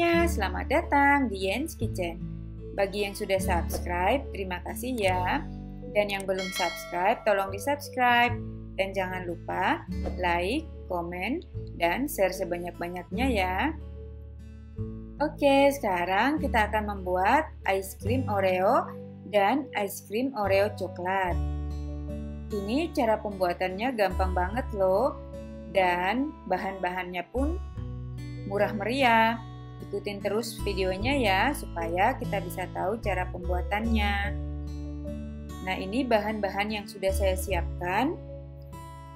semuanya, selamat datang di Yen's Kitchen. Bagi yang sudah subscribe, terima kasih ya. Dan yang belum subscribe, tolong di-subscribe. Dan jangan lupa like, komen, dan share sebanyak-banyaknya ya. Oke, sekarang kita akan membuat ice cream Oreo dan ice cream Oreo coklat. Ini cara pembuatannya gampang banget loh. Dan bahan-bahannya pun murah meriah. Ikutin terus videonya ya supaya kita bisa tahu cara pembuatannya. Nah, ini bahan-bahan yang sudah saya siapkan.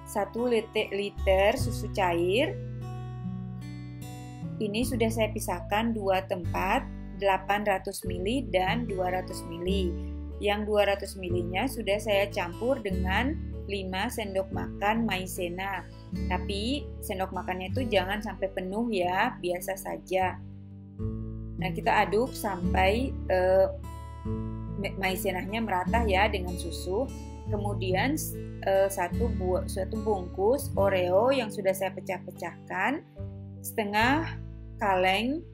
1 liter susu cair. Ini sudah saya pisahkan 2 tempat, 800 ml dan 200 ml. Yang 200 ml-nya sudah saya campur dengan 5 sendok makan maizena. Tapi sendok makannya itu jangan sampai penuh ya, biasa saja. Nah, kita aduk sampai maizenanya merata ya dengan susu. Kemudian satu bungkus Oreo yang sudah saya pecah-pecahkan, setengah kaleng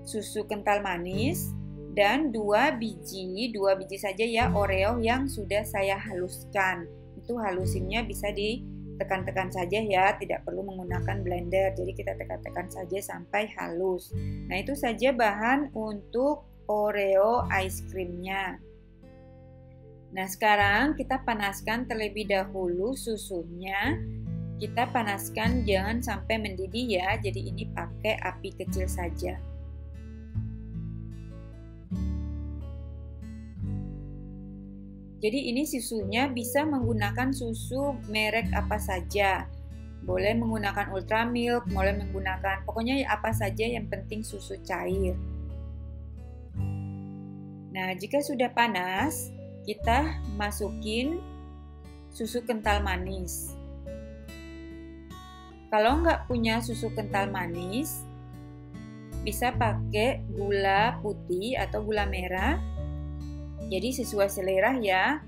susu kental manis, dan 2 biji saja ya Oreo yang sudah saya haluskan. Itu halusinnya bisa ditekan-tekan saja ya, tidak perlu menggunakan blender. Jadi kita tekan-tekan saja sampai halus. Nah, itu saja bahan untuk Oreo ice creamnya. Nah, sekarang kita panaskan terlebih dahulu susunya. Kita panaskan jangan sampai mendidih ya. Jadi ini pakai api kecil saja. Jadi ini susunya bisa menggunakan susu merek apa saja. Boleh menggunakan Ultramilk, boleh menggunakan pokoknya apa saja yang penting susu cair. Nah, jika sudah panas, kita masukin susu kental manis. Kalau nggak punya susu kental manis, bisa pakai gula putih atau gula merah. Jadi sesuai selera ya.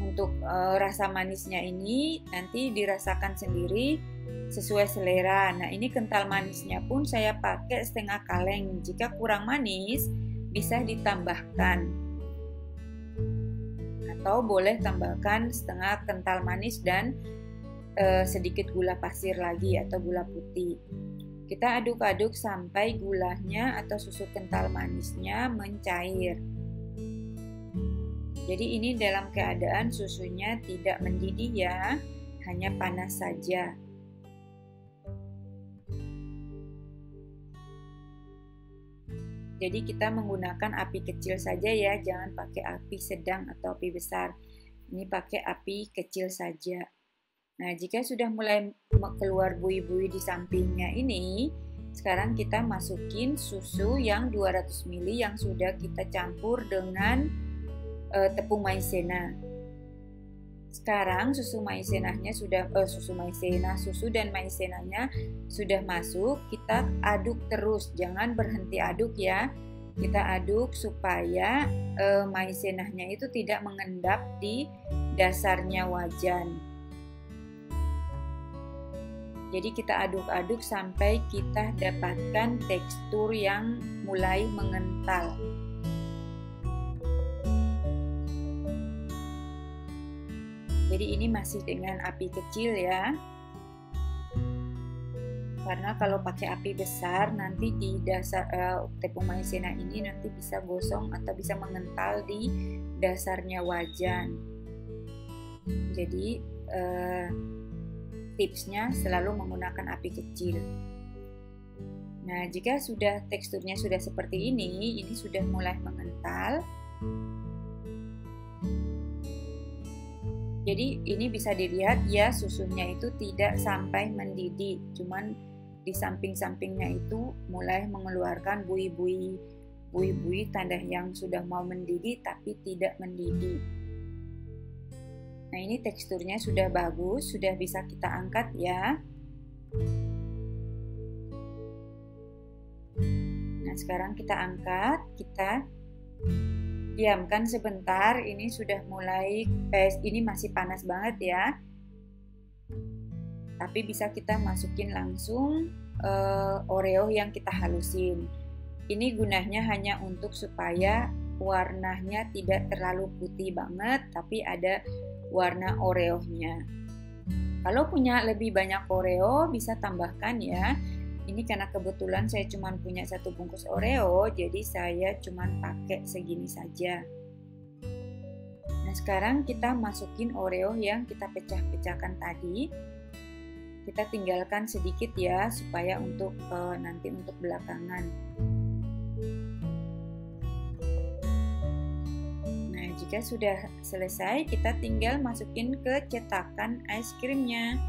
Untuk rasa manisnya ini nanti dirasakan sendiri sesuai selera. Nah, ini kental manisnya pun saya pakai setengah kaleng. Jika kurang manis bisa ditambahkan. Atau boleh tambahkan setengah kental manis dan sedikit gula pasir lagi atau gula putih. Kita aduk-aduk sampai gulanya atau susu kental manisnya mencair. Jadi ini dalam keadaan susunya tidak mendidih ya, hanya panas saja. Jadi kita menggunakan api kecil saja ya, jangan pakai api sedang atau api besar. Ini pakai api kecil saja. Nah, jika sudah mulai keluar buih-buih di sampingnya ini, sekarang kita masukin susu yang 200 ml yang sudah kita campur dengan tepung maizena. Sekarang susu dan maizenanya sudah masuk. Kita aduk terus, jangan berhenti aduk ya. Kita aduk supaya maizenanya itu tidak mengendap di dasarnya wajan. Jadi kita aduk-aduk sampai kita dapatkan tekstur yang mulai mengental. Jadi ini masih dengan api kecil ya. Karena kalau pakai api besar nanti di dasar tepung maizena ini nanti bisa gosong atau bisa mengental di dasarnya wajan. Jadi tipsnya selalu menggunakan api kecil. Nah, jika sudah teksturnya sudah seperti ini sudah mulai mengental. Jadi ini bisa dilihat ya, susunya itu tidak sampai mendidih, cuman di samping-sampingnya itu mulai mengeluarkan buih-buih tanda yang sudah mau mendidih tapi tidak mendidih. Nah, ini teksturnya sudah bagus, sudah bisa kita angkat ya. Nah, sekarang kita angkat, kita diamkan sebentar. Ini sudah mulai ini masih panas banget ya. Tapi bisa kita masukin langsung Oreo yang kita halusin. Ini gunanya hanya untuk supaya warnanya tidak terlalu putih banget, tapi ada warna Oreo-nya. Kalau punya lebih banyak Oreo, bisa tambahkan ya. Ini karena kebetulan saya cuma punya 1 bungkus Oreo, jadi saya cuma pakai segini saja. Nah, sekarang kita masukin Oreo yang kita pecah-pecahkan tadi. Kita tinggalkan sedikit ya, supaya untuk nanti untuk belakangan. Nah, jika sudah selesai, kita tinggal masukin ke cetakan es krimnya.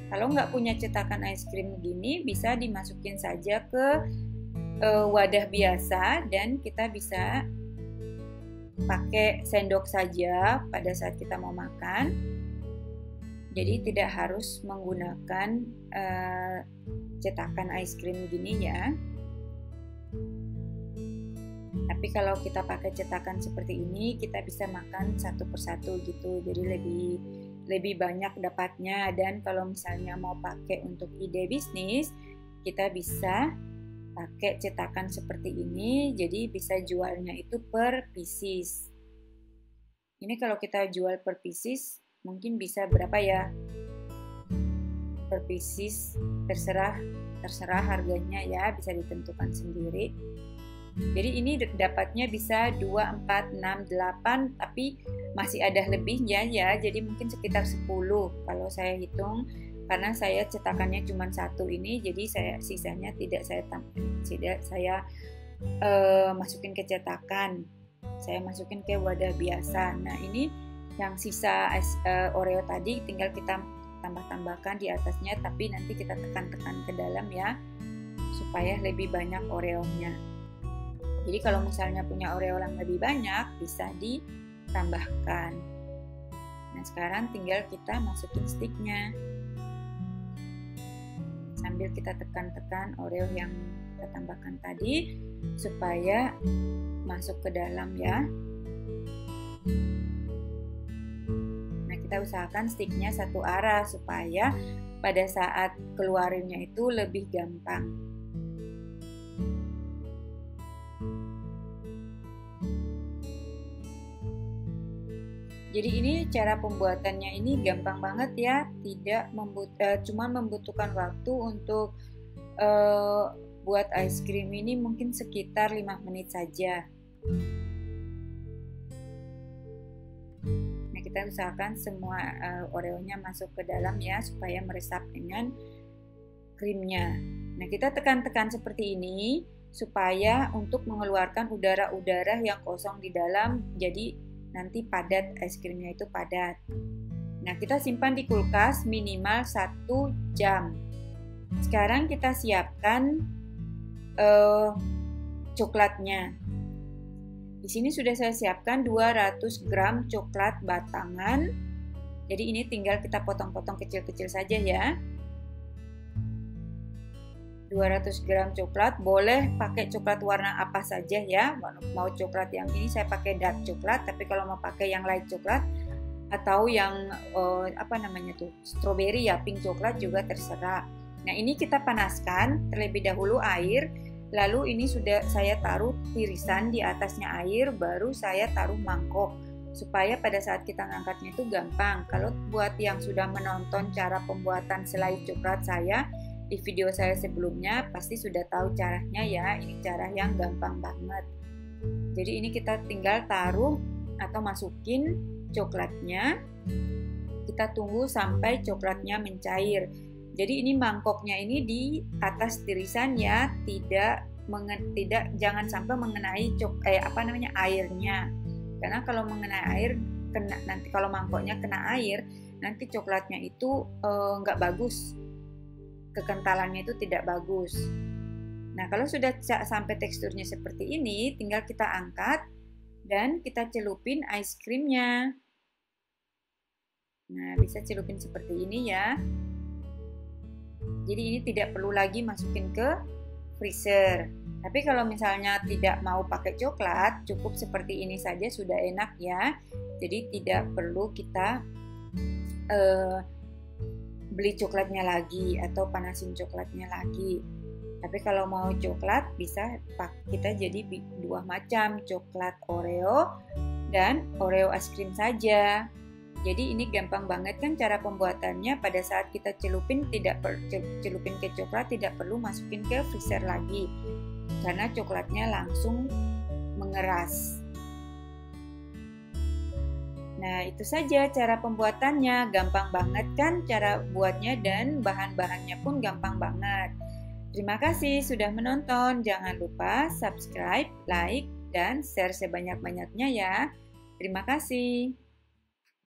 Kalau nggak punya cetakan es krim gini, bisa dimasukin saja ke wadah biasa dan kita bisa pakai sendok saja pada saat kita mau makan. Jadi tidak harus menggunakan cetakan es krim gini ya. Tapi kalau kita pakai cetakan seperti ini, kita bisa makan satu persatu gitu. Jadi lebih banyak dapatnya. Dan kalau misalnya mau pakai untuk ide bisnis, kita bisa pakai cetakan seperti ini. Jadi bisa jualnya itu per pieces. Ini kalau kita jual per pieces, mungkin bisa berapa ya? Per pieces terserah harganya ya, bisa ditentukan sendiri. Jadi ini dapatnya bisa 2, 4, 6, 8, tapi masih ada lebihnya ya, jadi mungkin sekitar 10 kalau saya hitung, karena saya cetakannya cuma 1 ini, jadi sisanya tidak saya masukin ke cetakan, saya masukin ke wadah biasa. Nah, ini yang sisa Oreo tadi tinggal kita tambah-tambahkan di atasnya, tapi nanti kita tekan-tekan ke dalam ya, supaya lebih banyak Oreo-nya. Jadi kalau misalnya punya Oreo yang lebih banyak, bisa ditambahkan. Nah, sekarang tinggal kita masukin sticknya. Sambil kita tekan-tekan Oreo yang kita tambahkan tadi, supaya masuk ke dalam ya. Nah, kita usahakan sticknya satu arah, supaya pada saat keluarinnya itu lebih gampang. Jadi ini cara pembuatannya ini gampang banget ya, cuma membutuhkan waktu untuk buat es krim ini mungkin sekitar 5 menit saja. Nah, kita usahakan semua Oreo-nya masuk ke dalam ya, supaya meresap dengan krimnya. Nah, kita tekan-tekan seperti ini supaya untuk mengeluarkan udara-udara yang kosong di dalam, jadi nanti padat, es krimnya itu padat. Nah, kita simpan di kulkas minimal 1 jam. Sekarang kita siapkan coklatnya. Di sini sudah saya siapkan 200 gram coklat batangan. Jadi ini tinggal kita potong-potong kecil-kecil saja ya. 200 gram coklat, boleh pakai coklat warna apa saja ya, mau coklat yang ini saya pakai dark coklat, tapi kalau mau pakai yang light coklat atau yang strawberry ya, pink coklat juga terserah. Nah, ini kita panaskan terlebih dahulu air, lalu ini sudah saya taruh tirisan di atasnya air, baru saya taruh mangkok supaya pada saat kita ngangkatnya itu gampang. Kalau buat yang sudah menonton cara pembuatan selai coklat saya di video saya sebelumnya, pasti sudah tahu caranya ya. Ini cara yang gampang banget. Jadi ini kita tinggal taruh atau masukin coklatnya. Kita tunggu sampai coklatnya mencair. Jadi ini mangkoknya ini di atas tirisan ya, jangan sampai mengenai airnya. Karena kalau mengenai air, nanti kalau mangkoknya kena air, nanti coklatnya itu nggak bagus. Kekentalannya itu tidak bagus. Nah, kalau sudah sampai teksturnya seperti ini, tinggal kita angkat dan kita celupin es krimnya. Nah, bisa celupin seperti ini ya. Jadi ini tidak perlu lagi masukin ke freezer. Tapi kalau misalnya tidak mau pakai coklat, cukup seperti ini saja sudah enak ya. Jadi tidak perlu kita beli coklatnya lagi atau panasin coklatnya lagi. Tapi kalau mau coklat bisa kita jadi dua macam, coklat Oreo dan Oreo es krim saja. Jadi ini gampang banget kan cara pembuatannya. Pada saat kita celupin celupin ke coklat, tidak perlu masukin ke freezer lagi karena coklatnya langsung mengeras. Nah, itu saja cara pembuatannya. Gampang banget kan cara buatnya dan bahan-bahannya pun gampang banget. Terima kasih sudah menonton. Jangan lupa subscribe, like, dan share sebanyak-banyaknya ya. Terima kasih.